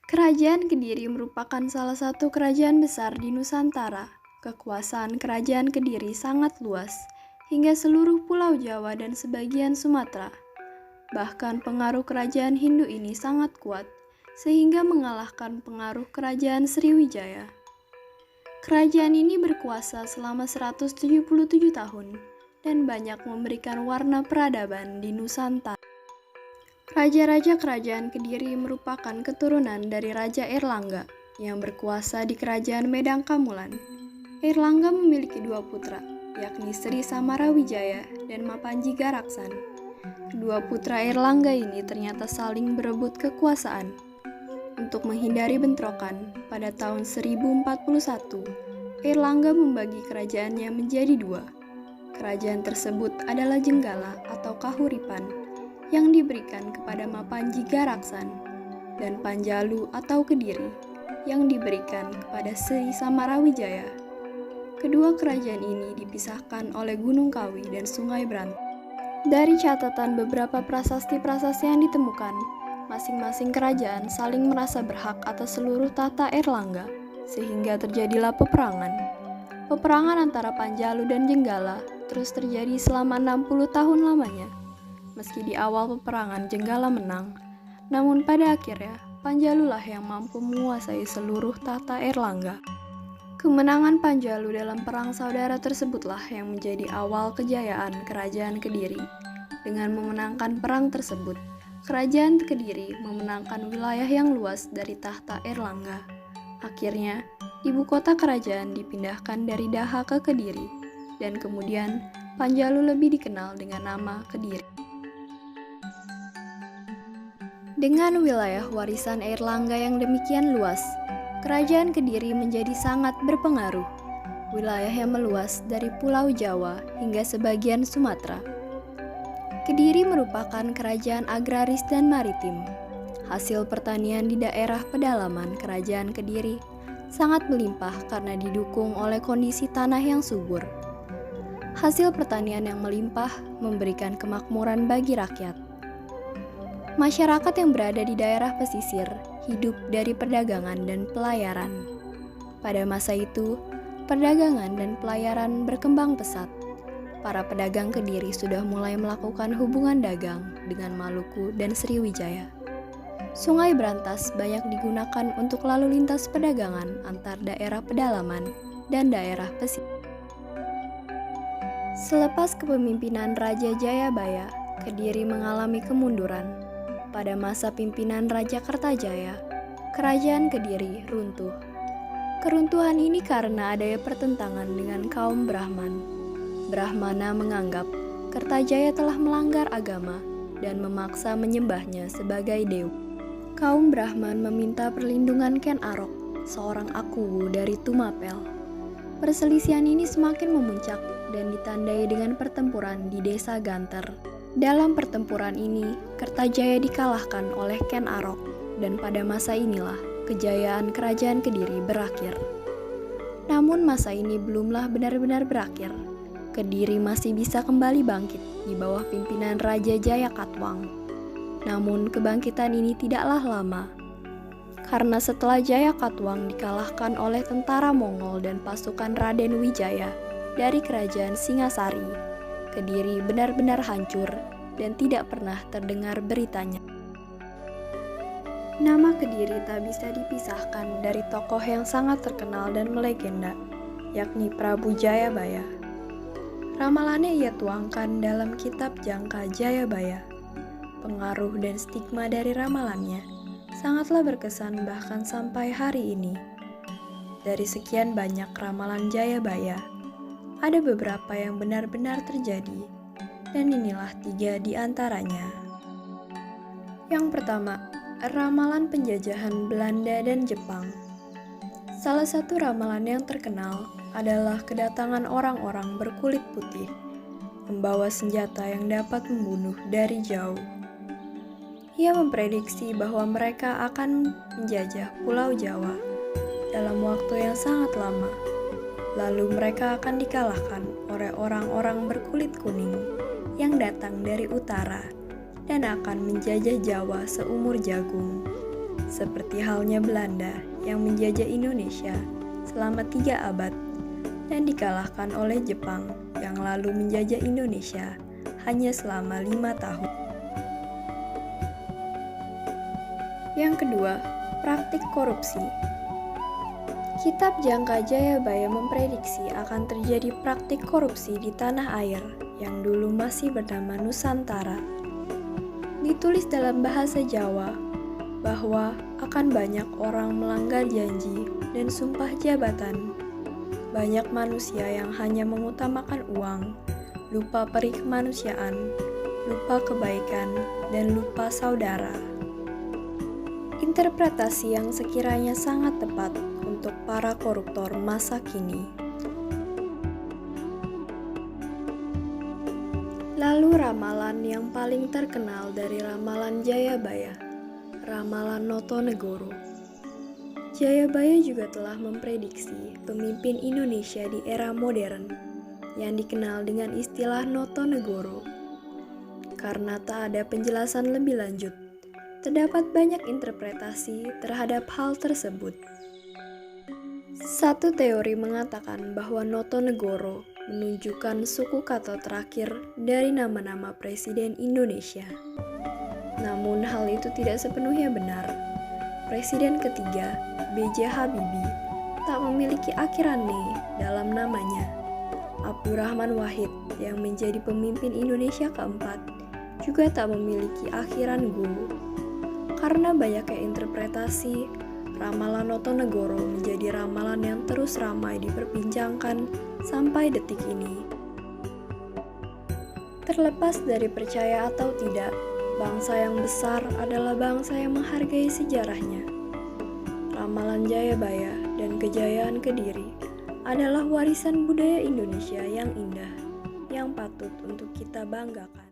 Kerajaan Kediri merupakan salah satu kerajaan besar di Nusantara. Kekuasaan kerajaan Kediri sangat luas, hingga seluruh Pulau Jawa dan sebagian Sumatera. Bahkan pengaruh kerajaan Hindu ini sangat kuat, sehingga mengalahkan pengaruh kerajaan Sriwijaya. Kerajaan ini berkuasa selama 177 tahun, dan banyak memberikan warna peradaban di Nusantara. Raja-raja kerajaan Kediri merupakan keturunan dari Raja Airlangga yang berkuasa di kerajaan Medang Kamulan. Airlangga memiliki dua putra, yakni Sri Samarawijaya dan Mapanji Garaksan. Kedua putra Airlangga ini ternyata saling berebut kekuasaan. Untuk menghindari bentrokan, pada tahun 1041, Airlangga membagi kerajaannya menjadi dua. Kerajaan tersebut adalah Jenggala atau Kahuripan, yang diberikan kepada Mapanji Garaksan, dan Panjalu atau Kediri, yang diberikan kepada Sri Samarawijaya. Kedua kerajaan ini dipisahkan oleh Gunung Kawi dan Sungai Berantas. Dari catatan beberapa prasasti-prasasti yang ditemukan, masing-masing kerajaan saling merasa berhak atas seluruh tahta Airlangga, sehingga terjadilah peperangan. Peperangan antara Panjalu dan Jenggala terus terjadi selama 60 tahun lamanya. Meski di awal peperangan Jenggala menang, namun pada akhirnya Panjalulah yang mampu menguasai seluruh tahta Airlangga. Kemenangan Panjalu dalam perang saudara tersebutlah yang menjadi awal kejayaan kerajaan Kediri. Dengan memenangkan perang tersebut, kerajaan Kediri memenangkan wilayah yang luas dari tahta Airlangga. Akhirnya, ibu kota kerajaan dipindahkan dari Daha ke Kediri, dan kemudian Panjalu lebih dikenal dengan nama Kediri. Dengan wilayah warisan Airlangga yang demikian luas, kerajaan Kediri menjadi sangat berpengaruh. Wilayahnya meluas dari Pulau Jawa hingga sebagian Sumatera. Kediri merupakan kerajaan agraris dan maritim. Hasil pertanian di daerah pedalaman kerajaan Kediri sangat melimpah karena didukung oleh kondisi tanah yang subur. Hasil pertanian yang melimpah memberikan kemakmuran bagi rakyat. Masyarakat yang berada di daerah pesisir hidup dari perdagangan dan pelayaran. Pada masa itu, perdagangan dan pelayaran berkembang pesat. Para pedagang Kediri sudah mulai melakukan hubungan dagang dengan Maluku dan Sriwijaya. Sungai Berantas banyak digunakan untuk lalu lintas perdagangan antar daerah pedalaman dan daerah pesisir. Selepas kepemimpinan Raja Jayabaya, Kediri mengalami kemunduran. Pada masa pimpinan Raja Kertajaya, kerajaan Kediri runtuh. Keruntuhan ini karena adanya pertentangan dengan kaum Brahman. Brahmana menganggap Kertajaya telah melanggar agama dan memaksa menyembahnya sebagai dewa. Kaum Brahman meminta perlindungan Ken Arok, seorang Akuwu dari Tumapel. Perselisihan ini semakin memuncak dan ditandai dengan pertempuran di desa Ganter. Dalam pertempuran ini, Kertajaya dikalahkan oleh Ken Arok, dan pada masa inilah kejayaan kerajaan Kediri berakhir. Namun masa ini belumlah benar-benar berakhir. Kediri masih bisa kembali bangkit di bawah pimpinan Raja Jayakatwang. Namun kebangkitan ini tidaklah lama, karena setelah Jayakatwang dikalahkan oleh tentara Mongol dan pasukan Raden Wijaya dari kerajaan Singasari, Kediri benar-benar hancur dan tidak pernah terdengar beritanya. Nama Kediri tak bisa dipisahkan dari tokoh yang sangat terkenal dan melegenda, yakni Prabu Jayabaya. Ramalannya ia tuangkan dalam kitab Jangka Jayabaya. Pengaruh dan stigma dari ramalannya sangatlah berkesan bahkan sampai hari ini. Dari sekian banyak ramalan Jayabaya, ada beberapa yang benar-benar terjadi, dan inilah 3 di antaranya. Yang pertama, ramalan penjajahan Belanda dan Jepang. Salah satu ramalan yang terkenal adalah kedatangan orang-orang berkulit putih, membawa senjata yang dapat membunuh dari jauh. Ia memprediksi bahwa mereka akan menjajah Pulau Jawa dalam waktu yang sangat lama. Lalu mereka akan dikalahkan oleh orang-orang berkulit kuning yang datang dari utara dan akan menjajah Jawa seumur jagung. seperti halnya Belanda yang menjajah Indonesia selama 3 abad dan dikalahkan oleh Jepang yang lalu menjajah Indonesia hanya selama 5 tahun. Yang kedua, praktik korupsi. Kitab Jangka Jayabaya memprediksi akan terjadi praktik korupsi di tanah air yang dulu masih bernama Nusantara. Ditulis dalam bahasa Jawa bahwa akan banyak orang melanggar janji dan sumpah jabatan. Banyak manusia yang hanya mengutamakan uang, lupa peri kemanusiaan, lupa kebaikan, dan lupa saudara. Interpretasi yang sekiranya sangat tepat untuk para koruptor masa kini. Lalu ramalan yang paling terkenal dari ramalan Jayabaya, ramalan Notonegoro. Jayabaya juga telah memprediksi pemimpin Indonesia di era modern yang dikenal dengan istilah Notonegoro. Karena tak ada penjelasan lebih lanjut, terdapat banyak interpretasi terhadap hal tersebut. Satu teori mengatakan bahwa Notonegoro menunjukkan suku kata terakhir dari nama-nama Presiden Indonesia. Namun hal itu tidak sepenuhnya benar. Presiden ketiga, B.J. Habibie, tak memiliki akhiran "ne" dalam namanya. Abdurrahman Wahid yang menjadi pemimpin Indonesia keempat juga tak memiliki akhiran "gu". Karena banyaknya interpretasi, ramalan Notonegoro menjadi ramalan yang terus ramai diperbincangkan sampai detik ini. Terlepas dari percaya atau tidak, bangsa yang besar adalah bangsa yang menghargai sejarahnya. Ramalan Jayabaya dan kejayaan Kediri adalah warisan budaya Indonesia yang indah, yang patut untuk kita banggakan.